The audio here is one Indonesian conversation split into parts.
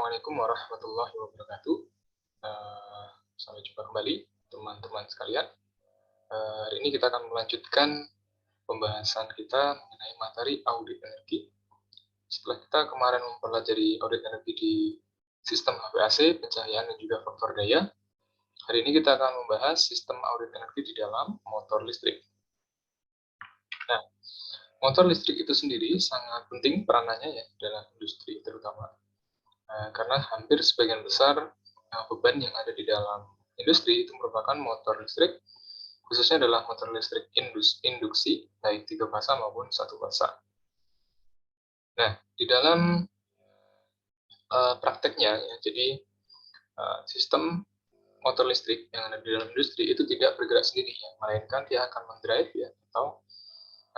Assalamualaikum warahmatullahi wabarakatuh. Sampai jumpa kembali, teman-teman sekalian. Hari ini kita akan melanjutkan pembahasan kita mengenai materi audit energi. Setelah kita kemarin mempelajari audit energi di sistem HVAC, pencahayaan, dan juga faktor daya, hari ini kita akan membahas sistem audit energi di dalam motor listrik. Nah, motor listrik itu sendiri sangat penting peranannya ya dalam industri terutama. Karena hampir sebagian besar beban yang ada di dalam industri itu merupakan motor listrik, khususnya adalah motor listrik induksi, baik 3 fasa maupun 1 fasa. Nah, di dalam prakteknya, ya, jadi sistem motor listrik yang ada di dalam industri itu tidak bergerak sendiri, ya, melainkan dia akan mendrive ya, atau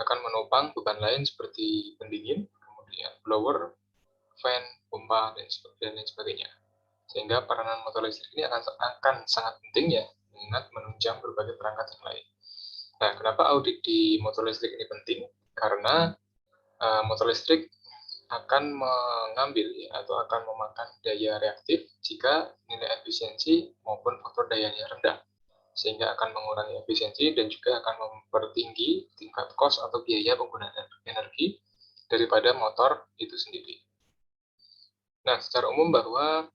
akan menopang beban lain seperti pendingin, kemudian blower, fan, pompa, dan lain sebagainya. Sehingga peranan motor listrik ini akan sangat penting ya, mengingat menunjang berbagai perangkat yang lain. Nah, kenapa audit di motor listrik ini penting? Karena motor listrik akan mengambil ya, atau akan memakan daya reaktif jika nilai efisiensi maupun faktor dayanya rendah, sehingga akan mengurangi efisiensi dan juga akan mempertinggi tingkat cost atau biaya penggunaan energi daripada motor itu sendiri. Nah, secara umum bahwa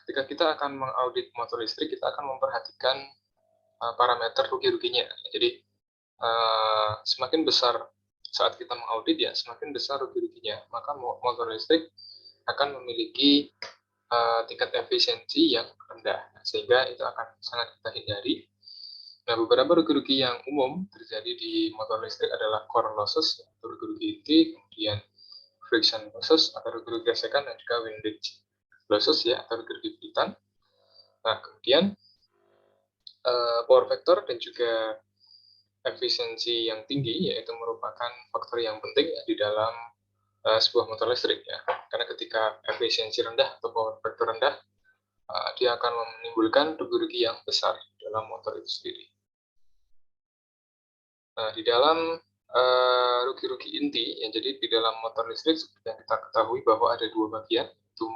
ketika kita akan mengaudit motor listrik, kita akan memperhatikan parameter rugi-ruginya. Jadi, semakin besar saat kita mengaudit ya, semakin besar rugi-ruginya, maka motor listrik akan memiliki tingkat efisiensi yang rendah, sehingga itu akan sangat kita hindari. Nah, beberapa rugi-rugi yang umum terjadi di motor listrik adalah core losses, atau rugi-rugi inti, kemudian friction losses, atau rugi-rugi gesekan, dan juga windage losses ya, atau rugi-rugi beritan. Nah, kemudian power factor dan juga efisiensi yang tinggi, yaitu merupakan faktor yang penting ya, di dalam sebuah motor listrik ya. Karena ketika efisiensi rendah atau power factor rendah, dia akan menimbulkan rugi-rugi yang besar dalam motor itu sendiri. Nah, di dalam rugi-rugi inti, ya, jadi di dalam motor listrik seperti yang kita ketahui bahwa ada dua bagian, itu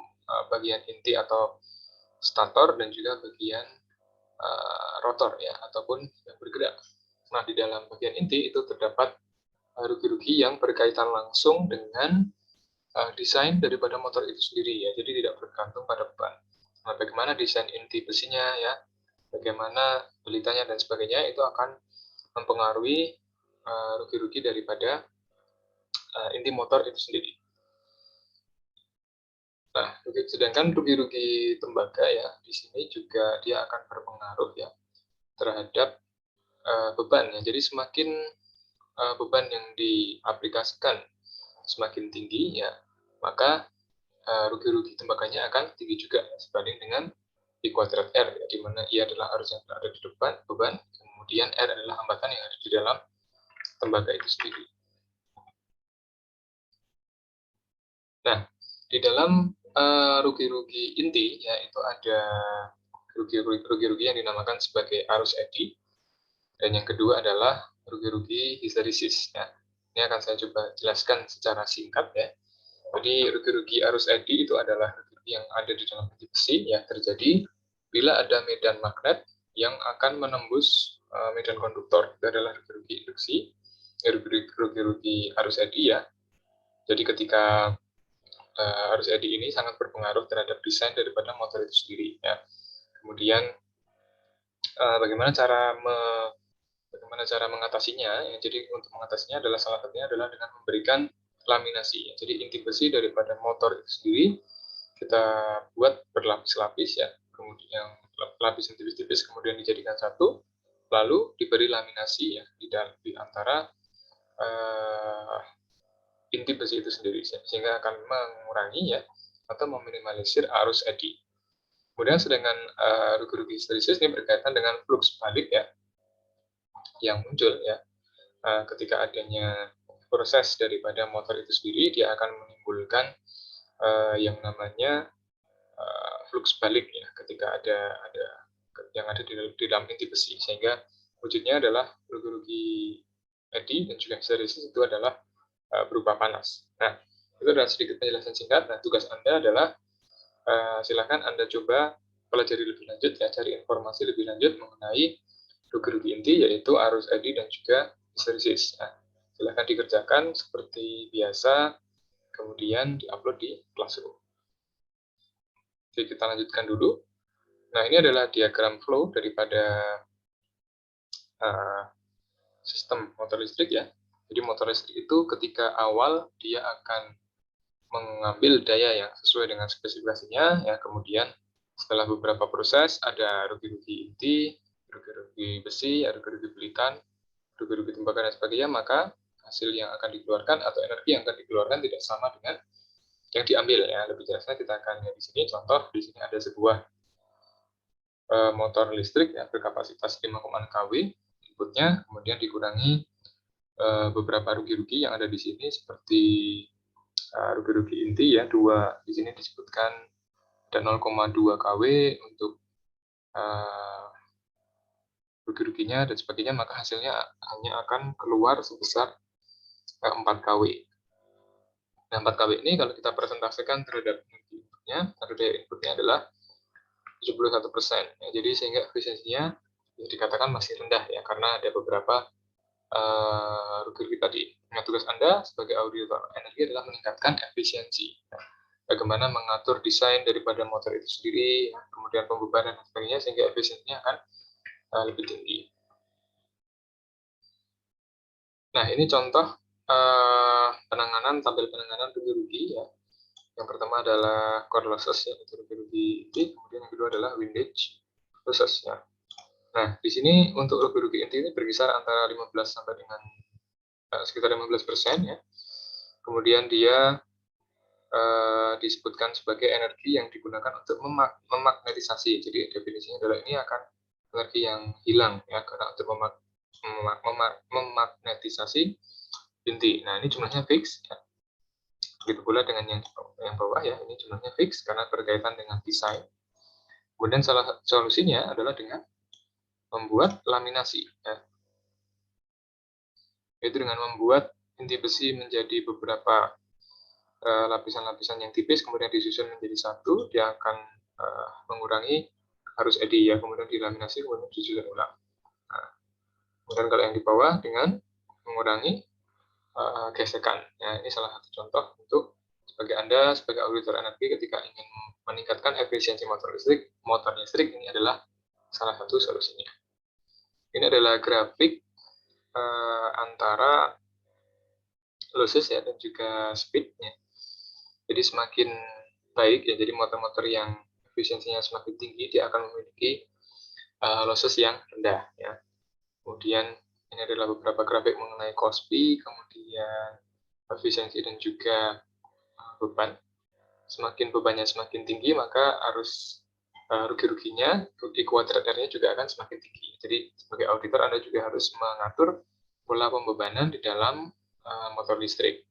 bagian inti atau stator dan juga bagian rotor ya, ataupun yang bergerak. Nah, di dalam bagian inti itu terdapat rugi-rugi yang berkaitan langsung dengan desain daripada motor itu sendiri ya, jadi tidak bergantung pada beban. Nah, bagaimana desain inti besinya ya, bagaimana belitanya dan sebagainya, itu akan mempengaruhi rugi-rugi daripada inti motor itu sendiri. Nah, sedangkan rugi-rugi tembaga ya, di sini juga dia akan berpengaruh ya terhadap beban ya. Jadi semakin beban yang diaplikasikan semakin tinggi ya, maka rugi-rugi tembaganya akan tinggi juga sebanding dengan I kuadrat R ya, di mana I adalah arus yang berada di depan beban, kemudian R adalah hambatan yang ada di dalam tembaga itu sendiri. Nah, di dalam rugi-rugi inti ya, itu ada rugi-rugi yang dinamakan sebagai arus eddy, dan yang kedua adalah rugi-rugi histeresis ya. Ini akan saya coba jelaskan secara singkat ya. Jadi rugi-rugi arus eddy itu adalah rugi yang ada di dalam inti besi ya, terjadi bila ada medan magnet yang akan menembus medan konduktor. Itu adalah rugi-rugi induksi, rugi-rugi arus eddy ya. Jadi ketika arus eddy ini sangat berpengaruh terhadap desain daripada motor itu sendiri ya. Kemudian bagaimana cara mengatasinya ya. Jadi untuk mengatasinya adalah salah satunya adalah dengan memberikan laminasi ya. Jadi inti besi daripada motor itu sendiri kita buat berlapis-lapis ya, kemudian lapis yang tipis-tipis kemudian dijadikan satu, lalu diberi laminasi ya di antara inti besi itu sendiri, sehingga akan mengurangi ya atau meminimalisir arus eddy. Kemudian sedangkan rugi-rugi histeresis ini berkaitan dengan flux balik ya yang muncul ya ketika adanya proses daripada motor itu sendiri, dia akan menimbulkan yang namanya flux balik ya ketika ada yang ada di dalam inti besi, sehingga wujudnya adalah rugi-rugi eddy dan juga histeresis itu adalah berupa panas. Nah, Itu adalah sedikit penjelasan singkat. Nah, tugas Anda adalah silakan Anda coba pelajari lebih lanjut ya, cari informasi lebih lanjut mengenai rugi-rugi inti, yaitu arus eddy dan juga histeresis. Nah, silakan dikerjakan seperti biasa, kemudian diupload di Classroom. Oke, kita lanjutkan dulu. Nah, ini adalah diagram flow daripada sistem motor listrik ya. Jadi motor listrik itu ketika awal dia akan mengambil daya yang sesuai dengan spesifikasinya, ya kemudian setelah beberapa proses ada rugi-rugi inti, rugi-rugi besi, rugi-rugi pelitan, rugi-rugi tembaga dan sebagainya, maka hasil yang akan dikeluarkan atau energi yang akan dikeluarkan tidak sama dengan yang diambil ya. Lebih jelasnya kita akan lihat di sini. Contoh di sini ada sebuah motor listrik ya berkapasitas 5,6 kW inputnya, kemudian dikurangi beberapa rugi-rugi yang ada di sini seperti rugi-rugi inti ya, di sini disebutkan ada 0,2 kW untuk rugi-ruginya dan sebagainya, maka hasilnya hanya akan keluar sebesar 4 kW. Nah, 4 kW ini kalau kita presentasikan terhadap energi inputnya, daya inputnya adalah 71%. Ya, jadi sehingga efisiensinya bisa dikatakan masih rendah ya, karena ada beberapa rugi-rugi tadi. Nah, tugas Anda sebagai auditor energi adalah meningkatkan efisiensi. Nah, bagaimana mengatur desain daripada motor itu sendiri, ya, kemudian pembebanan dan sebagainya, sehingga efisiensinya akan lebih tinggi. Nah, ini contoh tampil penanganan rugi-rugi ya. Yang pertama adalah core losses ya, itu rugi-rugi inti, kemudian yang kedua adalah windage losses ya. Nah, di sini untuk rugi-rugi inti ini berkisar antara 15 sampai dengan sekitar 15% ya. Kemudian dia disebutkan sebagai energi yang digunakan untuk memagnetisasi. Jadi definisinya adalah ini akan energi yang hilang ya, karena untuk memagnetisasi inti. Nah, ini jumlahnya fix ya. Begitu pula dengan yang bawah ya, ini jumlahnya fix karena berkaitan dengan desain. Kemudian salah solusinya adalah dengan membuat laminasi ya. Yaitu dengan membuat inti besi menjadi beberapa lapisan-lapisan yang tipis, kemudian disusun menjadi satu, dia akan mengurangi arus eddy ya, kemudian dilaminasi, kemudian disusun ulang. Nah, kemudian kalau yang di bawah dengan mengurangi gesekan. Ya, ini salah satu contoh untuk sebagai Anda sebagai auditor energi ketika ingin meningkatkan efisiensi motor listrik ini adalah salah satu solusinya. Ini adalah grafik antara losses ya dan juga speed ya. Jadi semakin baik ya, jadi motor-motor yang efisiensinya semakin tinggi dia akan memiliki losses yang rendah ya. Kemudian ini adalah beberapa grafik mengenai Kospi, kemudian efisiensi dan juga beban. Semakin bebannya semakin tinggi, maka arus rugi-ruginya, rugi kuadrat R-nya juga akan semakin tinggi. Jadi sebagai auditor Anda juga harus mengatur pola pembebanan di dalam motor listrik.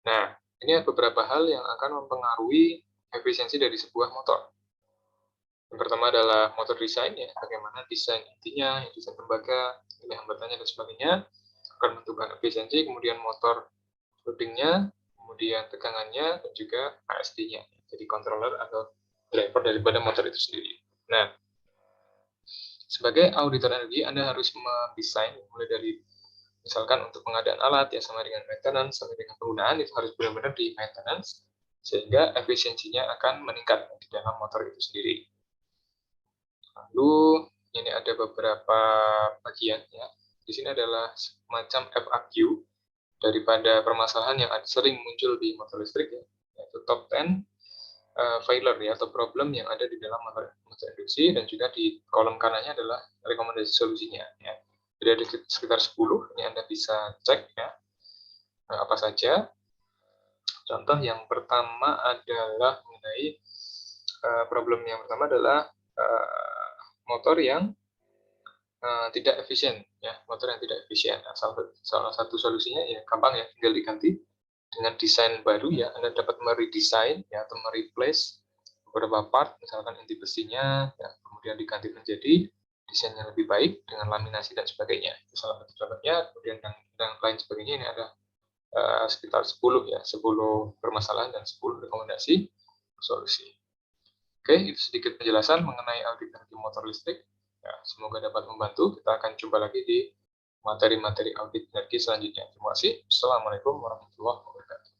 Nah, ini ada beberapa hal yang akan mempengaruhi efisiensi dari sebuah motor. Yang pertama adalah motor desain ya, bagaimana desain intinya, desain tembaga, nilai hambatannya dan sebagainya akan menentukan efisiensi. Kemudian motor loadingnya, kemudian tegangannya dan juga ASD-nya, jadi controller atau driver daripada motor itu sendiri. Nah, sebagai auditor energi Anda harus mendesain mulai dari misalkan untuk pengadaan alat ya sama dengan maintenance, sampai dengan penggunaan itu harus benar-benar di maintenance sehingga efisiensinya akan meningkat di dalam motor itu sendiri. Lalu ini ada beberapa bagian ya. Di sini adalah semacam FAQ daripada permasalahan yang sering muncul di motor listrik ya, yaitu top 10 failure ya atau problem yang ada di dalam motor induksi, dan juga di kolom kanannya adalah rekomendasi solusinya ya. Jadi ada sekitar 10, ini Anda bisa cek ya apa saja. Contoh yang pertama adalah mengenai problem yang pertama adalah motor yang tidak efisien ya, motor yang tidak efisien. Nah, salah satu solusinya ya gampang ya, tinggal diganti dengan desain baru ya. Anda dapat meredesain ya atau mereplace beberapa part, misalkan inti besinya ya, kemudian diganti menjadi desain yang lebih baik dengan laminasi dan sebagainya. Itu salah satu contohnya. Kemudian yang lain sebagainya ini ada sekitar 10 ya, 10 permasalahan dan 10 rekomendasi solusi. Oke, itu sedikit penjelasan mengenai audit energi motor listrik. Ya, semoga dapat membantu. Kita akan coba lagi di materi-materi audit energi selanjutnya. Terima kasih. Assalamualaikum warahmatullahi wabarakatuh.